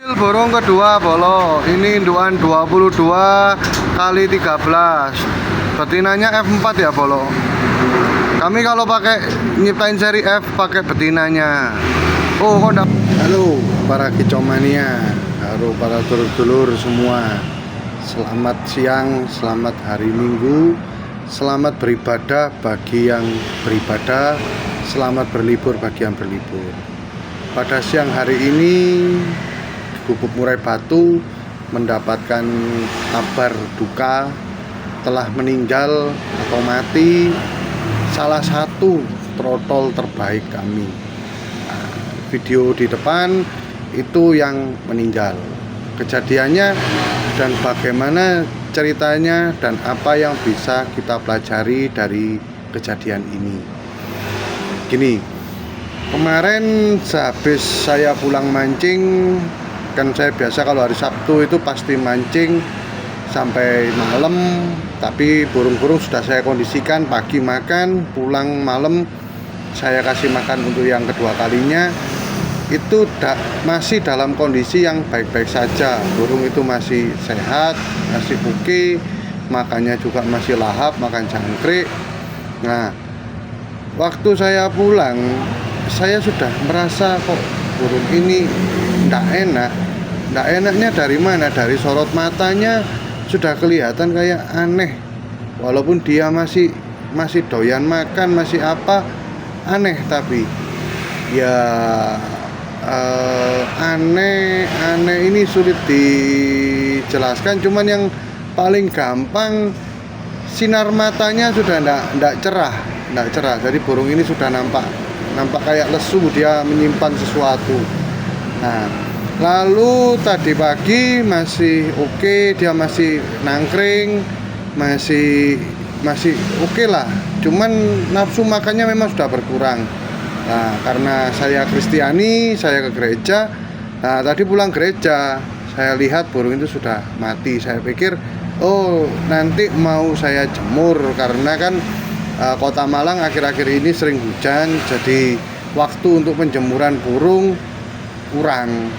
Burung kedua bolo. Ini indukan 22 kali 13. Betinanya F4 ya bolo. Kami kalau pakai nyiptain seri F pakai betinanya. Oh kok enggak. Halo para kicomania, halo para dulur-dulur semua. Selamat siang, selamat hari Minggu. Selamat beribadah bagi yang beribadah. Selamat berlibur bagi yang berlibur. Pada siang hari ini Gubuk Murai Batu mendapatkan kabar duka telah meninggal atau mati salah satu trotol terbaik kami. Nah, video di depan itu yang meninggal. Kejadiannya dan bagaimana ceritanya dan apa yang bisa kita pelajari dari kejadian ini. Gini, kemarin sehabis saya pulang mancing, kan saya biasa kalau hari Sabtu itu pasti mancing sampai malam, tapi burung-burung sudah saya kondisikan pagi makan, pulang malam saya kasih makan untuk yang kedua kalinya. Itu masih dalam kondisi yang baik-baik saja. Burung itu masih sehat, masih oke, makannya juga masih lahap, makan jangkrik. Nah, waktu saya pulang, saya sudah merasa kok burung ini tidak enak. Tidak enaknya dari mana? Dari sorot matanya sudah kelihatan kayak aneh. Walaupun dia masih doyan makan, masih apa, aneh. Tapi ya aneh ini sulit dijelaskan. Cuman yang paling gampang, sinar matanya sudah tidak cerah. Jadi burung ini sudah nampak kayak lesu, dia menyimpan sesuatu. Nah, lalu tadi pagi masih oke, dia masih nangkring, masih oke lah. Cuman nafsu makannya memang sudah berkurang. Nah, karena saya Kristiani, saya ke gereja. Nah, tadi pulang gereja, saya lihat burung itu sudah mati. Saya pikir, oh nanti mau saya jemur, karena kan Kota Malang akhir-akhir ini sering hujan, jadi waktu untuk penjemuran burung kurang.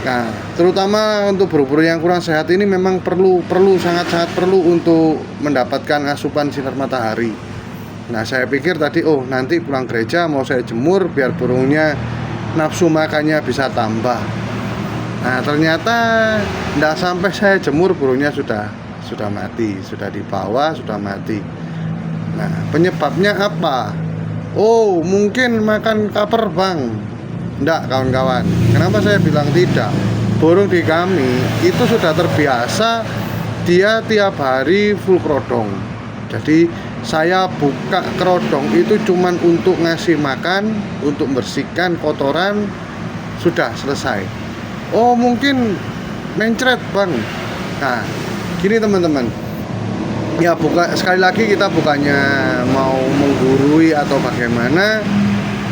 Nah, terutama untuk burung-burung yang kurang sehat ini memang sangat perlu untuk mendapatkan asupan sinar matahari. Nah, saya pikir tadi, oh nanti pulang gereja mau saya jemur biar burungnya nafsu makannya bisa tambah. Nah, ternyata tidak sampai saya jemur burungnya sudah mati, sudah dibawa, sudah mati. Nah, penyebabnya apa? Oh, mungkin makan kaper bang. Enggak kawan-kawan. Kenapa saya bilang tidak? Burung di kami itu sudah terbiasa dia tiap hari full kerodong. Jadi saya buka kerodong itu cuman untuk ngasih makan, untuk membersihkan kotoran, sudah selesai. Oh, mungkin mencret bang. Nah, gini teman-teman. Ya sekali lagi kita bukannya mau menggurui atau bagaimana,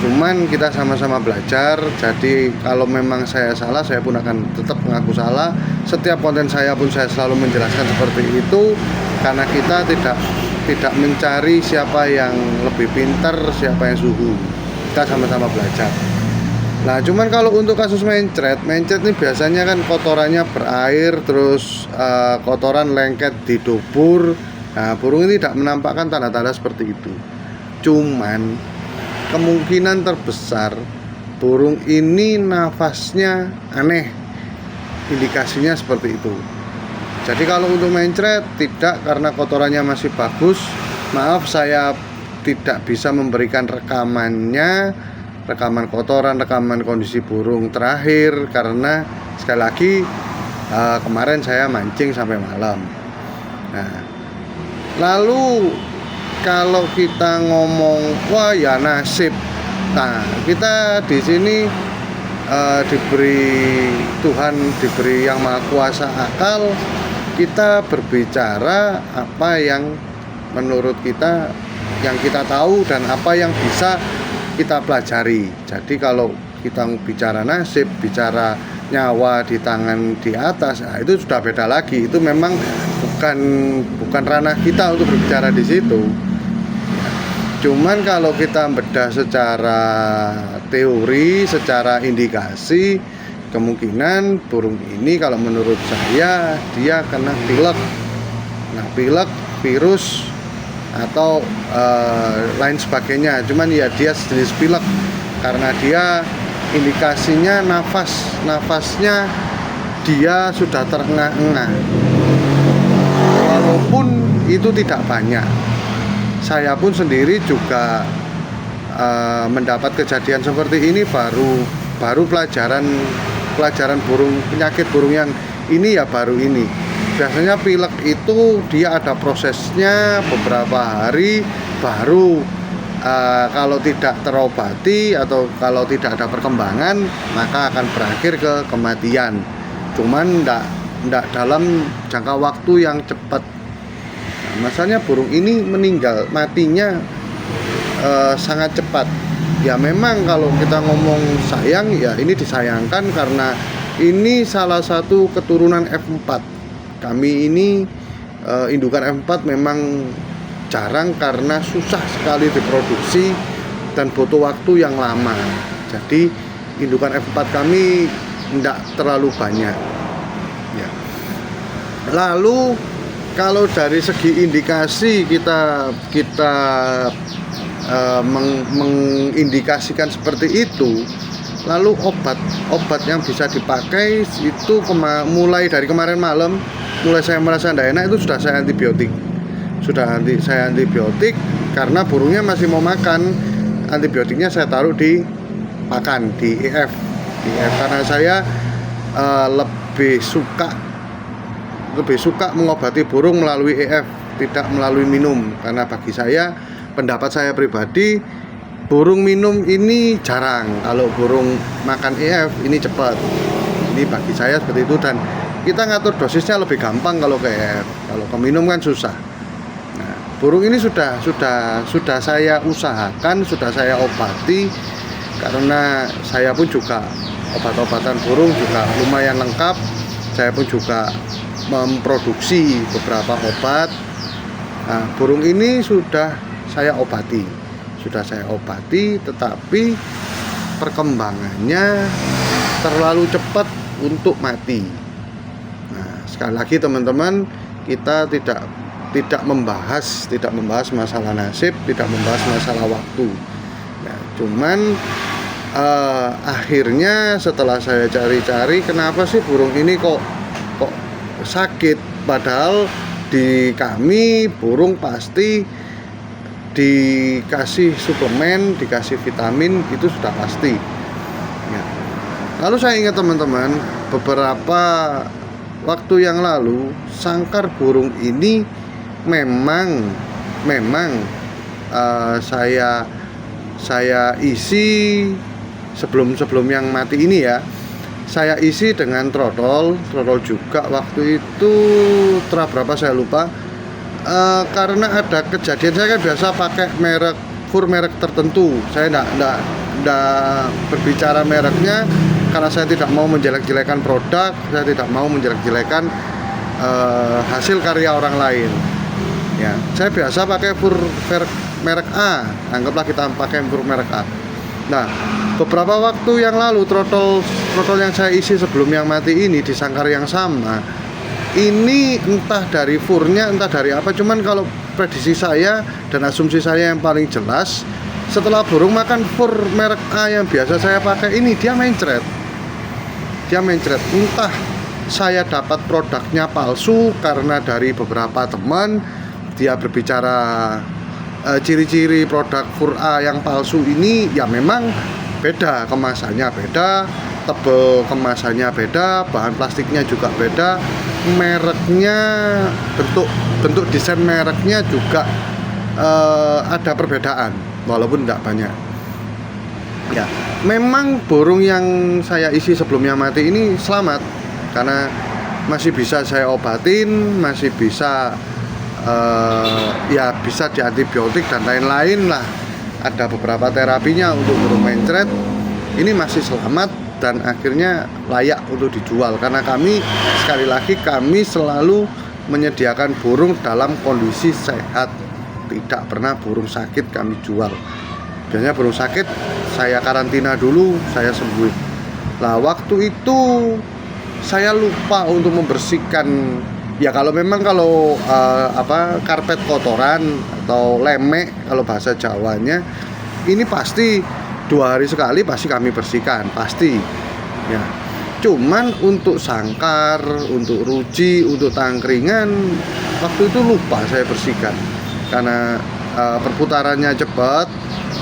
cuman kita sama-sama belajar. Jadi kalau memang saya salah, saya pun akan tetap mengaku salah. Setiap konten saya pun saya selalu menjelaskan seperti itu, karena kita tidak mencari siapa yang lebih pintar, siapa yang suhu. Kita sama-sama belajar. Nah, cuman kalau untuk kasus mencret ini biasanya kan kotorannya berair, terus kotoran lengket di dubur. Nah, burung ini tidak menampakkan tanda-tanda seperti itu. Cuman kemungkinan terbesar burung ini nafasnya aneh. Indikasinya seperti itu. Jadi kalau untuk mencret tidak, karena kotorannya masih bagus. Maaf, saya tidak bisa memberikan rekaman kotoran, rekaman kondisi burung terakhir, karena sekali lagi kemarin saya mancing sampai malam. Nah, lalu kalau kita ngomong wah ya nasib, nah kita di sini Tuhan diberi yang maha kuasa akal, kita berbicara apa yang menurut kita, yang kita tahu dan apa yang bisa kita pelajari. Jadi kalau kita bicara nasib, bicara nyawa di tangan di atas, nah itu sudah beda lagi. Itu memang bukan ranah kita untuk berbicara di situ. Cuman kalau kita bedah secara teori, secara indikasi, kemungkinan burung ini kalau menurut saya dia kena pilek. Nah, pilek, virus atau lain sebagainya. Cuman ya dia jenis pilek karena dia indikasinya nafasnya dia sudah terengah-engah. Walaupun itu tidak banyak. Saya pun sendiri juga mendapat kejadian seperti ini baru pelajaran burung, penyakit burung yang ini ya baru ini. Biasanya pilek itu dia ada prosesnya beberapa hari baru kalau tidak terobati atau kalau tidak ada perkembangan maka akan berakhir ke kematian. Cuman enggak dalam jangka waktu yang cepat. Nah, masalahnya burung ini meninggal, matinya sangat cepat. Ya memang kalau kita ngomong sayang ya ini disayangkan karena ini salah satu keturunan F4. Kami ini indukan F4 memang jarang karena susah sekali diproduksi dan butuh waktu yang lama. Jadi indukan F4 kami tidak terlalu banyak ya. Lalu kalau dari segi indikasi kita mengindikasikan seperti itu, lalu obat yang bisa dipakai itu mulai dari kemarin malam mulai saya merasa tidak enak itu sudah saya antibiotik karena burungnya masih mau makan. Antibiotiknya saya taruh di pakan di EF karena saya lebih suka mengobati burung melalui EF, tidak melalui minum. Karena bagi saya, pendapat saya pribadi, burung minum ini jarang. Kalau burung makan EF ini cepat. Ini bagi saya seperti itu, dan kita ngatur dosisnya lebih gampang kalau ke EF. Kalau ke minum kan susah. Nah, burung ini sudah saya usahakan, sudah saya obati karena saya pun juga obat-obatan burung juga lumayan lengkap. Saya pun juga memproduksi beberapa obat. Nah, burung ini sudah saya obati, tetapi perkembangannya terlalu cepat untuk mati. Nah, sekali lagi teman-teman, kita tidak membahas masalah nasib, tidak membahas masalah waktu. Nah, cuman akhirnya setelah saya cari-cari, kenapa sih burung ini kok sakit, padahal di kami burung pasti dikasih suplemen, dikasih vitamin, itu sudah pasti ya. Lalu saya ingat teman-teman, beberapa waktu yang lalu sangkar burung ini memang saya isi sebelum yang mati ini ya, saya isi dengan trotol juga. Waktu itu terah berapa saya lupa, karena ada kejadian. Saya kan biasa pakai fur merek tertentu. Saya enggak berbicara mereknya karena saya tidak mau menjelek-jelekan produk, saya tidak mau menjelek-jelekan hasil karya orang lain ya. Saya biasa pakai fur merek A, anggaplah kita pakai fur merek A. Nah, beberapa waktu yang lalu trotol yang saya isi sebelum yang mati ini di sangkar yang sama, ini entah dari furnya entah dari apa, cuman kalau prediksi saya dan asumsi saya yang paling jelas, setelah burung makan fur merek A yang biasa saya pakai ini, dia mencret. Entah saya dapat produknya palsu karena dari beberapa teman dia berbicara ciri-ciri produk fur A yang palsu ini ya memang beda, kemasannya beda, tebel kemasannya beda, bahan plastiknya juga beda, mereknya, bentuk desain mereknya juga ada perbedaan walaupun tidak banyak ya. Memang burung yang saya isi sebelumnya mati ini selamat karena masih bisa saya obatin, masih bisa ya bisa diantibiotik dan lain-lain lah. Ada beberapa terapinya untuk burung mencret. Ini masih selamat dan akhirnya layak untuk dijual karena sekali lagi kami selalu menyediakan burung dalam kondisi sehat. Tidak pernah burung sakit kami jual. Biasanya burung sakit saya karantina dulu, saya sembuhin. Nah, waktu itu saya lupa untuk membersihkan. Ya kalau memang karpet kotoran atau lemek kalau bahasa Jawanya, ini pasti 2 hari sekali pasti kami bersihkan, pasti. Ya. Cuman untuk sangkar, untuk ruji, untuk tangkringan waktu itu lupa saya bersihkan. Karena perputarannya cepat,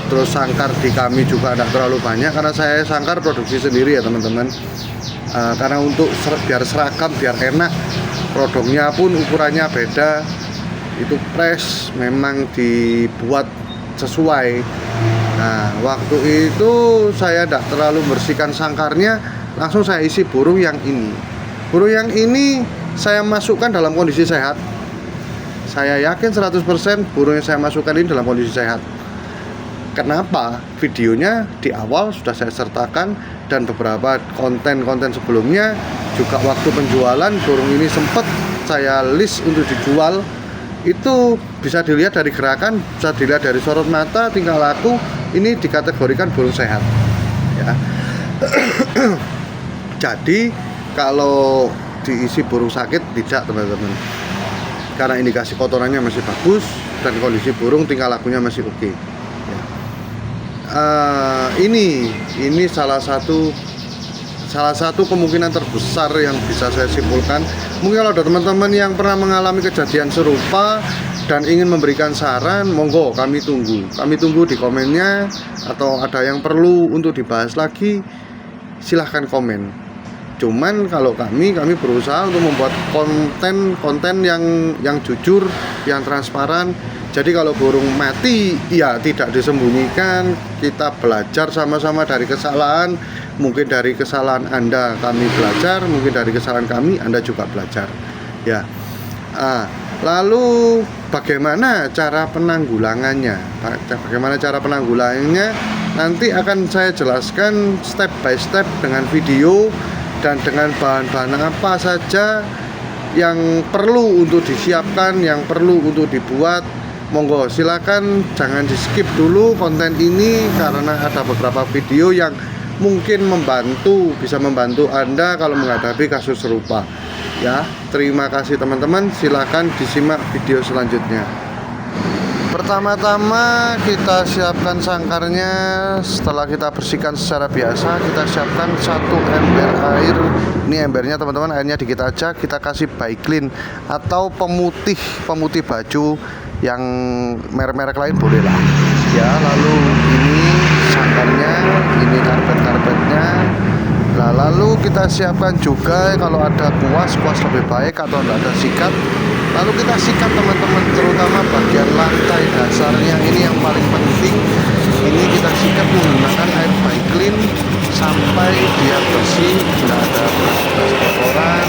terus sangkar di kami juga tidak terlalu banyak karena saya sangkar produksi sendiri ya teman-teman. Karena untuk biar seragam, biar enak, produknya pun ukurannya beda, itu press memang dibuat sesuai. Nah, waktu itu saya tidak terlalu bersihkan sangkarnya, langsung saya isi burung yang ini. Burung yang ini saya masukkan dalam kondisi sehat. Saya yakin 100% burung yang saya masukkan ini dalam kondisi sehat. Kenapa? Videonya di awal sudah saya sertakan, dan beberapa konten-konten sebelumnya juga waktu penjualan burung ini sempat saya list untuk dijual. Itu bisa dilihat dari gerakan, bisa dilihat dari sorot mata, tingkah laku, ini dikategorikan burung sehat ya. Jadi kalau diisi burung sakit tidak teman-teman, karena indikasi kotorannya masih bagus dan kondisi burung tingkah lakunya masih oke ya. Ini salah satu kemungkinan terbesar yang bisa saya simpulkan. Mungkin kalau ada teman-teman yang pernah mengalami kejadian serupa dan ingin memberikan saran, monggo kami tunggu di komennya, atau ada yang perlu untuk dibahas lagi silahkan komen. Cuman kalau kami berusaha untuk membuat konten yang jujur, yang transparan. Jadi kalau burung mati ya tidak disembunyikan, kita belajar sama-sama dari kesalahan. Mungkin dari kesalahan Anda kami belajar, mungkin dari kesalahan kami Anda juga belajar ya. Lalu bagaimana cara penanggulangannya? Nanti akan saya jelaskan step by step dengan video dan dengan bahan-bahan apa saja yang perlu untuk disiapkan, yang perlu untuk dibuat. Monggo silakan jangan di skip dulu konten ini, karena ada beberapa video yang mungkin bisa membantu Anda kalau menghadapi kasus serupa ya. Terima kasih teman-teman, silakan disimak video selanjutnya. Pertama-tama kita siapkan sangkarnya. Setelah kita bersihkan secara biasa, kita siapkan 1 ember air. Ini embernya teman-teman, airnya dikit aja. Kita kasih Baiklin atau pemutih baju yang merek-merek lain boleh lah ya. Lalu ini sangkarnya, ini karpetnya. Lalu kita siapkan juga kalau ada kuas lebih baik, atau tidak ada sikat. Lalu kita sikat teman-teman, terutama bagian lantai dasarnya ini yang paling penting. Ini kita sikat menggunakan air Baiklin sampai dia bersih, tidak ada bekas kotoran.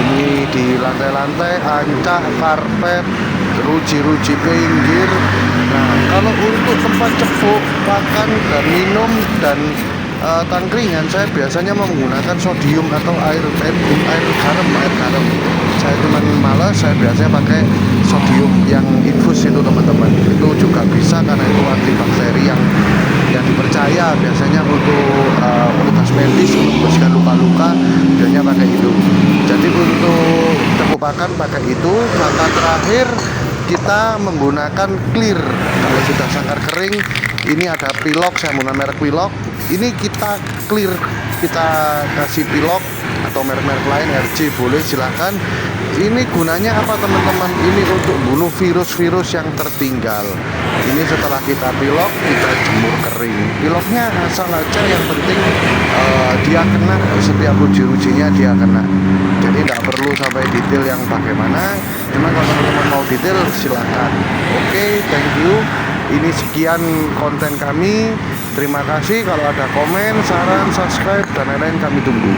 Ini di lantai-lantai, ancak, karpet, ruji-ruji pinggir. Nah, kalau untuk tempat cepuk, pakan dan minum dan tangkringan, saya biasanya menggunakan sodium atau air garam. Saya cuma malas, saya biasanya pakai sodium yang infus itu teman-teman. Itu juga bisa karena itu antibakteri yang dipercaya biasanya untuk petugas medis untuk membersihkan luka-luka, biasanya pakai itu. Jadi untuk cepuk pakan pakai itu. Langkah terakhir kita menggunakan clear. Kalau sudah sangkar kering, ini ada Pilok, saya menggunakan merek Pilok. Ini kita clear, kita kasih Pilok atau merek-merek lain, RJ boleh silahkan. Ini gunanya apa teman-teman? Ini untuk bunuh virus-virus yang tertinggal. Ini setelah kita Pilok, kita jemur kering. Piloknya asal aja, yang penting dia kena, setiap ruji-rujinya dia kena. Jadi tidak perlu sampai detail yang bagaimana. Cuma kalau teman-teman mau detail silahkan. Oke, thank you. Ini sekian konten kami. Terima kasih. Kalau ada komen, saran, subscribe dan lain-lain kami tunggu.